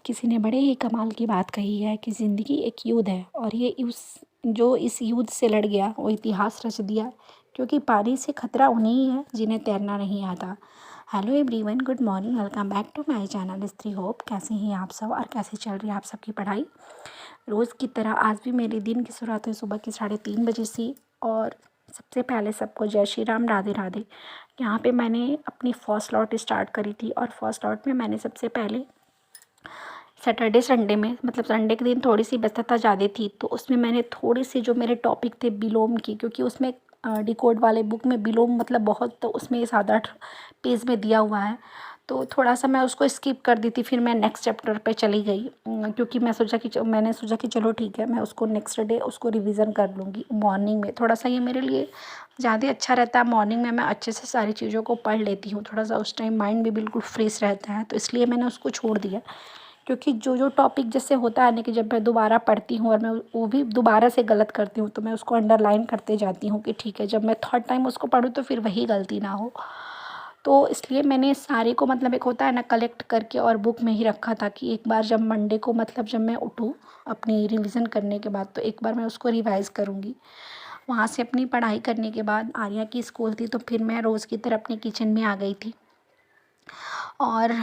किसी ने बड़े ही कमाल की बात कही है कि ज़िंदगी एक युद्ध है और ये जो इस युद्ध से लड़ गया वो इतिहास रच दिया, क्योंकि पानी से खतरा उन्हीं है जिन्हें तैरना नहीं आता। Hello everyone, good morning, welcome back to my channel स्त्री होप। कैसे हैं आप सब और कैसे चल रही है आप सबकी पढ़ाई? रोज़ की तरह आज भी मेरे दिन की शुरुआत हुई सुबह के 3:30 बजे से। और सबसे पहले सबको जय श्री राम, राधे राधे। यहाँ पे मैंने अपनी फर्स्ट लॉट स्टार्ट करी थी और फर्स्ट लॉट में मैंने सबसे पहले सैटरडे संडे में, मतलब संडे के दिन थोड़ी सी व्यस्तता ज़्यादा थी, तो उसमें मैंने थोड़ी सी जो मेरे टॉपिक थे विलोम की, क्योंकि उसमें डिकोड वाले बुक में विलोम मतलब बहुत, तो उसमें 7-8 पेज में दिया हुआ है, तो थोड़ा सा मैं उसको स्किप कर दी थी। फिर मैं नेक्स्ट चैप्टर पे चली गई, क्योंकि मैंने सोचा कि चलो ठीक है, मैं उसको नेक्स्ट डे उसको रिवीजन कर लूँगी मॉर्निंग में। थोड़ा सा ये मेरे लिए ज़्यादा अच्छा रहता है, मॉर्निंग में मैं अच्छे से सारी चीज़ों को पढ़ लेती हूँ, थोड़ा सा उस टाइम माइंड भी बिल्कुल फ्रेश रहता है, तो इसलिए मैंने उसको छोड़ दिया। क्योंकि जो टॉपिक जैसे होता है ना कि जब मैं दोबारा पढ़ती हूँ और मैं वो भी दोबारा से गलत करती हूँ, तो मैं उसको अंडरलाइन करते जाती हूँ कि ठीक है, जब मैं थर्ड टाइम उसको पढूँ तो फिर वही गलती ना हो। तो इसलिए मैंने सारे को, मतलब एक होता है ना, कलेक्ट करके और बुक में ही रखा था कि एक बार जब मंडे को, मतलब जब मैं उठूँ अपनी रिवीजन करने के बाद, तो एक बार मैं उसको रिवाइज़ करूँगी। वहाँ से अपनी पढ़ाई करने के बाद आर्या की स्कूल थी, तो फिर मैं रोज़ की तरह अपने किचन में आ गई थी। और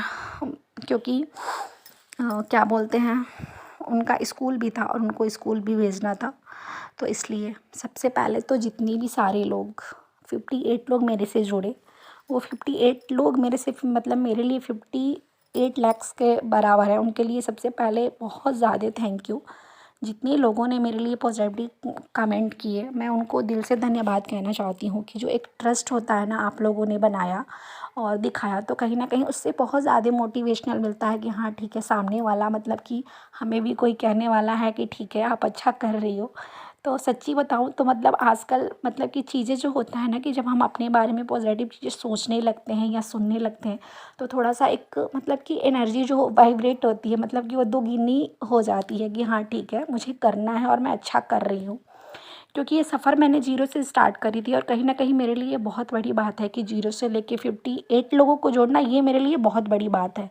क्योंकि क्या बोलते हैं, उनका स्कूल भी था और उनको स्कूल भी भेजना था, तो इसलिए सबसे पहले तो जितनी भी सारे लोग 58 लोग मेरे से जुड़े, वो 58 लोग मेरे से, मतलब मेरे लिए 58 लैक्स के बराबर है। उनके लिए सबसे पहले बहुत ज़्यादा थैंक यू। जितने लोगों ने मेरे लिए पॉजिटिव कमेंट किए, मैं उनको दिल से धन्यवाद कहना चाहती हूँ कि जो एक ट्रस्ट होता है ना, आप लोगों ने बनाया और दिखाया, तो कहीं ना कहीं उससे बहुत ज़्यादा मोटिवेशनल मिलता है कि हाँ ठीक है, सामने वाला, मतलब कि हमें भी कोई कहने वाला है कि ठीक है आप अच्छा कर रही हो। तो सच्ची बताऊँ तो मतलब आजकल, मतलब कि चीज़ें जो होता है ना कि जब हम अपने बारे में पॉजिटिव चीज़ें सोचने लगते हैं या सुनने लगते हैं, तो थोड़ा सा एक, मतलब कि एनर्जी जो वाइब्रेट होती है, मतलब कि वो दोगुनी हो जाती है कि हाँ ठीक है, मुझे करना है और मैं अच्छा कर रही हूँ। क्योंकि ये सफ़र मैंने ज़ीरो से स्टार्ट करी थी और कहीं न कहीं मेरे लिए बहुत बड़ी बात है कि ज़ीरो से लेके 58 लोगों को जोड़ना, ये मेरे लिए बहुत बड़ी बात है।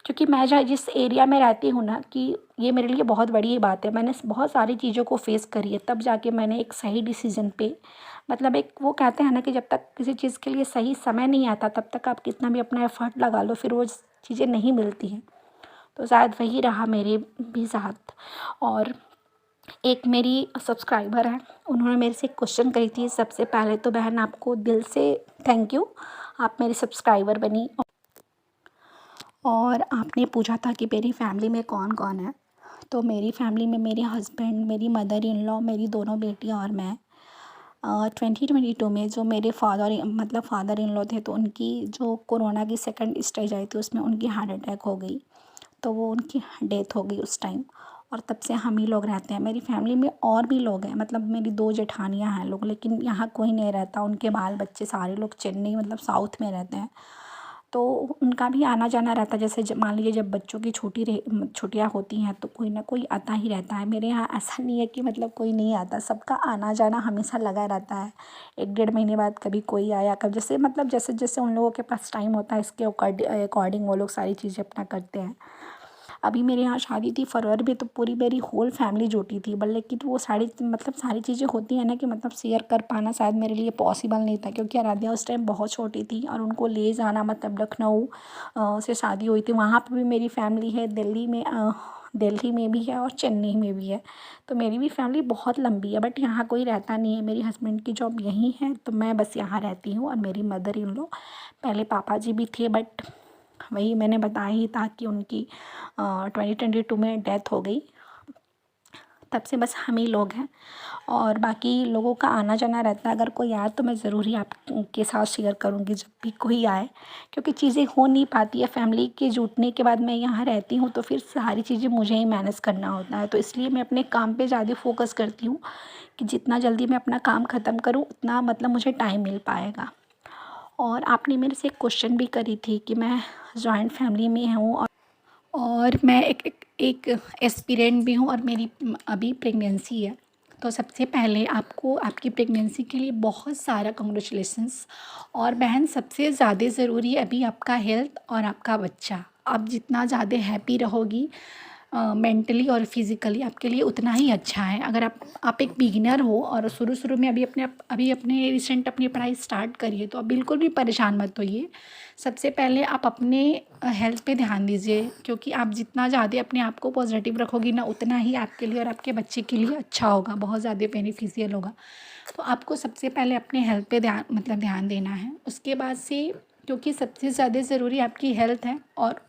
क्योंकि मैं जहाँ जिस एरिया में रहती हूँ ना, कि ये मेरे लिए बहुत बड़ी बात है। मैंने बहुत सारी चीज़ों को फेस करी है, तब जाके मैंने एक सही डिसीज़न पे, मतलब एक वो कहते हैं ना कि जब तक किसी चीज़ के लिए सही समय नहीं आता, तब तक आप कितना भी अपना एफ़र्ट लगा लो, फिर वो चीज़ें नहीं मिलती हैं। तो शायद वही रहा मेरे भी साथ। और एक मेरी सब्सक्राइबर है, उन्होंने मेरे से क्वेश्चन करी थी। सबसे पहले तो बहन आपको दिल से थैंक यू, आप मेरी सब्सक्राइबर बनी और आपने पूछा था कि मेरी फैमिली में कौन कौन है। तो मेरी फैमिली में मेरे हस्बैंड, मेरी मदर इन लॉ, मेरी दोनों बेटियां और मैं। 2022 में जो मेरे फादर इन लॉ थे, तो उनकी जो कोरोना की सेकंड स्टेज आई थी, उसमें उनकी हार्ट अटैक हो गई, तो वो उनकी डेथ हो गई उस टाइम। और तब से हम ही लोग रहते हैं। मेरी फैमिली में और भी लोग हैं, मतलब मेरी 2 जेठानियाँ हैं लोग, लेकिन यहाँ कोई नहीं रहता। उनके बाल बच्चे सारे लोग चेन्नई, मतलब साउथ में रहते हैं, तो उनका भी आना जाना रहता है। जैसे मान लीजिए जब बच्चों की छुट्टियाँ होती हैं, तो कोई ना कोई आता ही रहता है। मेरे यहाँ ऐसा नहीं है कि मतलब कोई नहीं आता, सबका आना जाना हमेशा लगा रहता है। 1-1.5 महीने बाद कभी कोई आया, कभी जैसे, मतलब जैसे जैसे उन लोगों के पास टाइम होता है, इसके अकॉर्डिंग वो लोग सारी चीज़ें अपना करते हैं। अभी मेरे यहाँ शादी थी फरवरी में, तो पूरी मेरी होल फैमिली जुटी थी, बट लेकिन वो सारी चीज़ें होती हैं ना कि मतलब शेयर कर पाना शायद मेरे लिए पॉसिबल नहीं था, क्योंकि आराध्या उस टाइम बहुत छोटी थी और उनको ले जाना, मतलब लखनऊ से शादी हुई थी, वहाँ पे भी मेरी फैमिली है। दिल्ली में भी है और चेन्नई में भी है, तो मेरी भी फैमिली बहुत लंबी है। बट यहाँ कोई रहता नहीं है, मेरी हस्बैंड की जॉब यहीं है, तो मैं बस यहाँ रहती हूँ। और मेरी मदर इन लॉ, पहले पापा जी भी थे, बट वही मैंने बताया ही था कि उनकी 2022 में डेथ हो गई। तब से बस हम ही लोग हैं और बाकी लोगों का आना जाना रहता है। अगर कोई आए तो मैं ज़रूर ही आपके साथ शेयर करूँगी जब भी कोई आए, क्योंकि चीज़ें हो नहीं पाती है। फैमिली के जुटने के बाद मैं यहाँ रहती हूँ, तो फिर सारी चीज़ें मुझे ही मैनेज करना होता है, तो इसलिए मैं अपने काम पे ज़्यादा फोकस करती हूँ कि जितना जल्दी मैं अपना काम ख़त्म करूँ, उतना मतलब मुझे टाइम मिल पाएगा। और आपने मेरे से एक क्वेश्चन भी करी थी कि मैं जॉइंट फैमिली में हूँ और मैं एक एस्पिरेंट भी हूँ और मेरी अभी प्रेगनेंसी है। तो सबसे पहले आपको आपकी प्रेगनेंसी के लिए बहुत सारा कांग्रेचुलेशंस। और बहन, सबसे ज़्यादा ज़रूरी है अभी आपका हेल्थ और आपका बच्चा। आप जितना ज़्यादा हैप्पी रहोगी मेंटली और फिज़िकली, आपके लिए उतना ही अच्छा है। अगर आप एक बिगिनर हो और शुरू में अभी अपने रिसेंट अपनी पढ़ाई स्टार्ट करिए, तो आप बिल्कुल भी परेशान मत होइए। सबसे पहले आप अपने हेल्थ पे ध्यान दीजिए, क्योंकि आप जितना ज़्यादा अपने आप को पॉजिटिव रखोगी ना, उतना ही आपके लिए और आपके बच्चे के लिए अच्छा होगा, बहुत ज़्यादा बेनिफिशियल होगा। तो आपको सबसे पहले अपने हेल्थ पे ध्यान देना है। उसके बाद से, क्योंकि सबसे ज़्यादा ज़रूरी आपकी हेल्थ है, और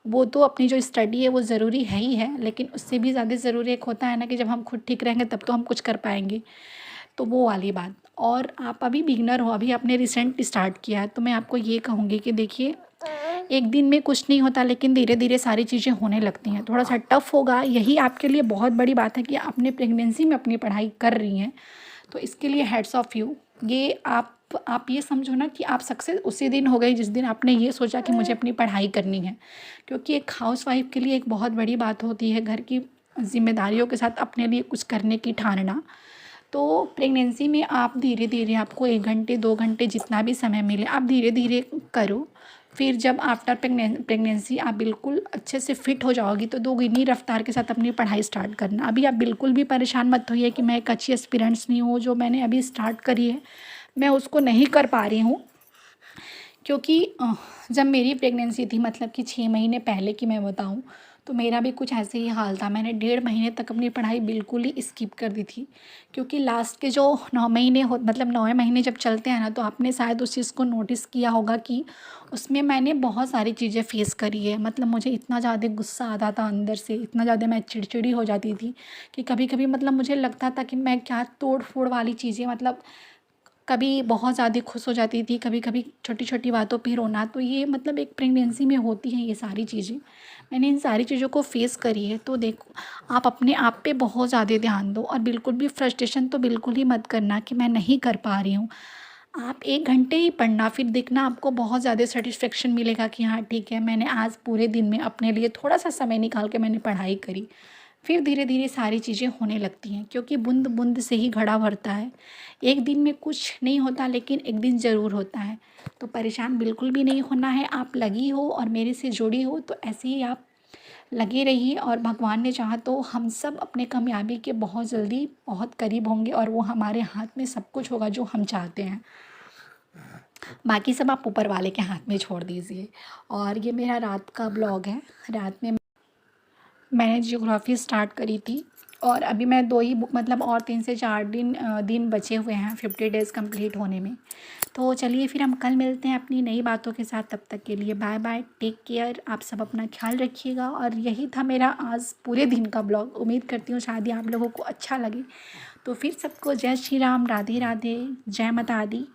वो तो अपनी जो स्टडी है वो ज़रूरी है ही है, लेकिन उससे भी ज़्यादा ज़रूरी एक होता है ना कि जब हम खुद ठीक रहेंगे तब तो हम कुछ कर पाएंगे। तो वो वाली बात। और आप अभी बिगनर हो, अभी आपने रिसेंट स्टार्ट किया है, तो मैं आपको ये कहूँगी कि देखिए, एक दिन में कुछ नहीं होता, लेकिन धीरे धीरे सारी चीज़ें होने लगती हैं। थोड़ा सा टफ होगा, यही आपके लिए बहुत बड़ी बात है कि आपने प्रेगनेंसी में अपनी पढ़ाई कर रही हैं, तो इसके लिए हेड्स ऑफ़ यू। ये आप ये समझो ना कि आप सक्सेस उसी दिन हो गई जिस दिन आपने ये सोचा कि मुझे अपनी पढ़ाई करनी है। क्योंकि एक हाउसवाइफ के लिए एक बहुत बड़ी बात होती है घर की जिम्मेदारियों के साथ अपने लिए कुछ करने की ठानना। तो प्रेगनेंसी में आप धीरे धीरे, आपको 1 घंटे 2 घंटे जितना भी समय मिले, आप धीरे धीरे करो। फिर जब आफ्टर प्रेगनेंसी आप बिल्कुल अच्छे से फिट हो जाओगी, तो दोगुनी रफ्तार के साथ अपनी पढ़ाई स्टार्ट करना। अभी आप बिल्कुल भी परेशान मत होइए कि मैं एक अच्छी एस्पिरेंट्स नहीं हूँ, जो मैंने अभी स्टार्ट करी है मैं उसको नहीं कर पा रही हूँ। क्योंकि जब मेरी प्रेगनेंसी थी, मतलब कि 6 महीने पहले की मैं बताऊँ, तो मेरा भी कुछ ऐसे ही हाल था। मैंने 1.5 महीने तक अपनी पढ़ाई बिल्कुल ही स्किप कर दी थी, क्योंकि लास्ट के जो 9 महीने मतलब 9वें महीने जब चलते हैं ना, तो आपने शायद उस चीज़ को नोटिस किया होगा कि उसमें मैंने बहुत सारी चीज़ें फेस करी है। मतलब मुझे इतना ज़्यादा गुस्सा आता था अंदर से, इतना ज़्यादा मैं चिड़चिड़ी हो जाती थी कि कभी कभी मतलब मुझे लगता था कि मैं क्या तोड़ फोड़ वाली चीज़ें, मतलब कभी बहुत ज़्यादा खुश हो जाती थी, कभी कभी छोटी छोटी बातों पे रोना। तो ये मतलब एक प्रेगनेंसी में होती हैं ये सारी चीज़ें। मैंने इन सारी चीज़ों को फेस करी है। तो देखो, आप अपने आप पे बहुत ज़्यादा ध्यान दो, और बिल्कुल भी फ्रस्ट्रेशन तो बिल्कुल ही मत करना कि मैं नहीं कर पा रही हूँ। आप 1 घंटे ही पढ़ना, फिर देखना आपको बहुत ज़्यादा सेटिस्फेक्शन मिलेगा कि हाँ ठीक है, मैंने आज पूरे दिन में अपने लिए थोड़ा सा समय निकाल के मैंने पढ़ाई करी। फिर धीरे धीरे सारी चीज़ें होने लगती हैं, क्योंकि बूंद बूंद से ही घड़ा भरता है। एक दिन में कुछ नहीं होता, लेकिन एक दिन ज़रूर होता है। तो परेशान बिल्कुल भी नहीं होना है। आप लगी हो और मेरे से जुड़ी हो, तो ऐसे ही आप लगे रहिए, और भगवान ने चाहा तो हम सब अपने कामयाबी के बहुत जल्दी बहुत करीब होंगे, और वो हमारे हाथ में सब कुछ होगा जो हम चाहते हैं। बाकी सब आप ऊपर वाले के हाथ में छोड़ दीजिए। और ये मेरा रात का ब्लॉग है। रात में मैंने जियोग्राफी स्टार्ट करी थी, और अभी मैं 2 ही बुक, मतलब और 3 से 4 दिन बचे हुए हैं 50 डेज़ कंप्लीट होने में। तो चलिए फिर हम कल मिलते हैं अपनी नई बातों के साथ। तब तक के लिए बाय बाय, टेक केयर। आप सब अपना ख्याल रखिएगा। और यही था मेरा आज पूरे दिन का ब्लॉग। उम्मीद करती हूँ शायद ये आप लोगों को अच्छा लगे। तो फिर सबको जय श्री राम, राधे राधे, जय माता दी।